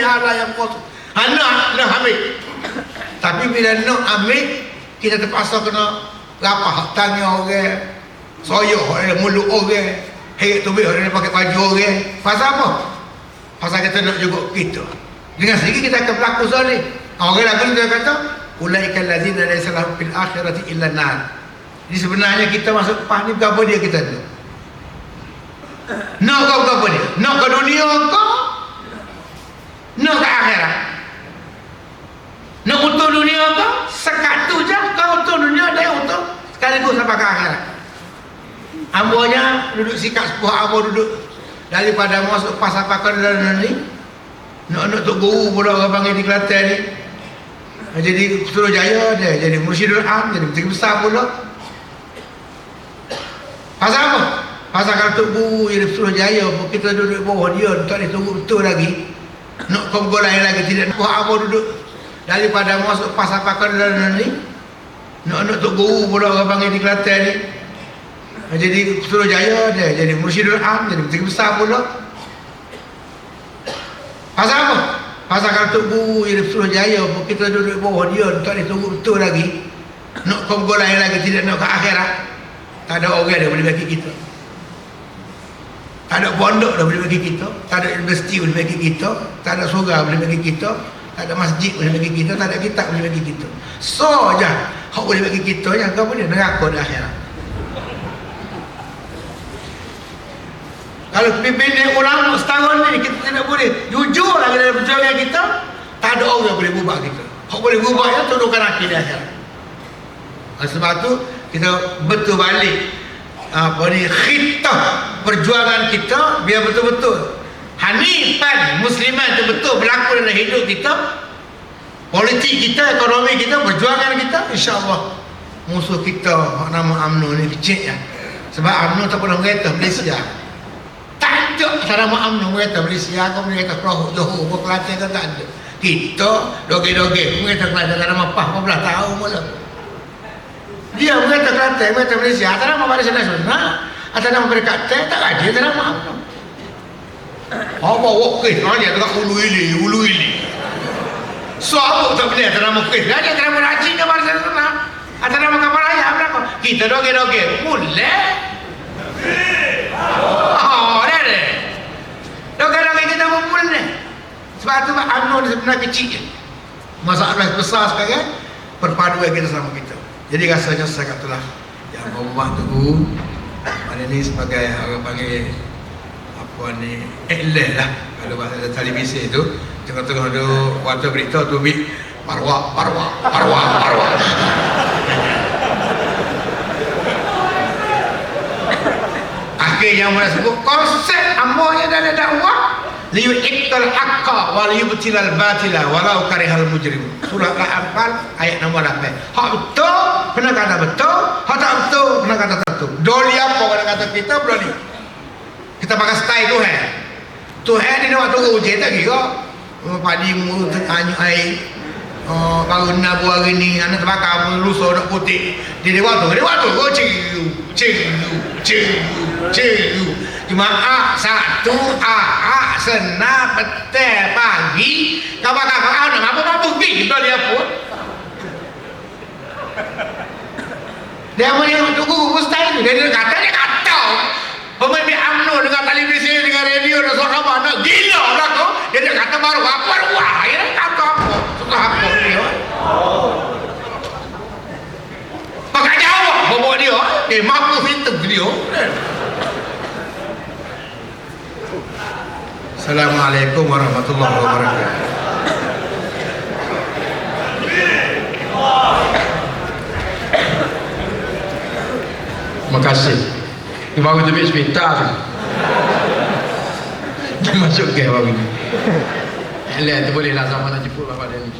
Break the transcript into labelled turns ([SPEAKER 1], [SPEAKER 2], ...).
[SPEAKER 1] ala yang kosong. Nak ambil. Tapi bila nak ambil, kita terpaksa kena lapah tangan orang, soyok orang, mulut orang, heret tubik orang pakai baju orang. Pasal apa? Pasal kita nak juga kita. Dengan sedikit kita akan berlaku zalim. Orang lagu dia kata, ulaikal ladzina laysa lahum fil akhirati illa nar. Jadi sebenarnya kita masuk pas ni apa dia kita tu? Nak kau apa dia? Nak ke dunia kau? Nak ke akhirat? Nak untuk dunia kau? Sekat tu je kau untuk dunia, dia untuk sekaligus sampai ke akhirat. Ambonya duduk sikat sepuh ambo duduk daripada masuk pas sampai ke dalam ni. Nak tok guru pula orang panggil di Kelantan ni. Jadi Suruhjaya dia jadi Mursyidul Am, jadi menteri besar pula. Pasal apa? Pasal kalau tok guru jadi Suruhjaya, kita duduk bawah dia, tak boleh tunggu betul lagi. Nak kongkol lain lagi, tidak nak apa duduk daripada masuk pas sampai ke dalam ni. Nak tok guru pula orang panggil di Kelantan ni. Jadi Suruhjaya dia jadi Mursyidul Am, jadi menteri besar pula. Pasal apa? Pasal kalau tok guru jadi Suruhjaya, kita duduk bawah dia, tak boleh tunggu betul lagi. Nak kongkol lain lagi, tidak nak ke akhirat. Tak ada orang yang boleh bagi kita. Tak ada pondok dah boleh bagi kita. Tak ada universiti boleh bagi kita. Tak ada surau boleh bagi kita. Tak ada masjid boleh bagi kita. Tak ada kitab boleh bagi kita. So je hak boleh bagi kita yang kau boleh neraka di akhirat. Kalau pimpinan ulama setahun ni kita tidak boleh jujur lagi dalam perjuangan kita, tak ada orang yang boleh ubah kita. Hak boleh ubah ya tundukkan hati di akhirat. Sebab tu kita betul balik apa ni khitah perjuangan kita biar betul-betul hanifan musliman itu betul berlaku dalam hidup kita, politik kita, ekonomi kita, perjuangan kita, insya-Allah musuh kita nama UMNO ni kecil ya. Sebab UMNO tak pernah berkata Malaysia. Tak ada nama UMNO berkata Malaysia, kau berkata Kerohok, Johor, Kelantan tak ada. Kita doge-doge berkata Kelantan tak ada mapah 15 tahun mula. Dia berkata Kelantan, berkata Malaysia, atas nama Barisan Nasional, atas nama Perikatan, tak ada atas nama UMNO. Apa wakil, dia tengah ulu ili. So apa tak boleh atas nama kes, dia atas nama Raji ke Barisan Nasional, atas nama kapal raya berapa? Kita doge-doge, boleh. Oh, dah deh. Doge-doge kita pun boleh. Sebab tu UMNO ni sebenarnya kecil je. Masalah besar sekarang, perpaduan kita sama kita. Jadi rasanya saya katalah yang Bapak tu mana ni sebagai orang panggil apa ni iklan lah kalau bahasa televisi tu tengah-tengah ada warta berita tu bik parwak akhirnya mana sebut konsep ambonya dalam dakwah liyu'iktal haqqa wa liyubtilal batila walau karihal mujrim. Surah Al-Anfal ayat nombor 8. Hak betul kena kata betul, hak tak betul kena kata tak betul. Doli apa kena kata kita berani. Kita pakai style Tuhan. Tuhan ni nak waktu ujian tak kira padi mu anyu air. Baru nak buat hari ni anak terbakar lusa nak putih. Dia waktu ciu. Jumaat satu senang petang pagi kau bakal nak apa pergi kita dia pun dia punya tunggu mustahil dia kata pemimpin UMNO dengan televisi dengan radio dan sahabat nak gila lah tu dia kata baru apa dia kata apa suka apa dia pakai jawab bawa dia mampu itu dia. Assalamualaikum warahmatullahi wabarakatuh. Terima kasih. Ini baru tu ambil hospital tu. Dia masuk ke baru ni. Lihat tu boleh lah sama nak jemput bapak dia ni.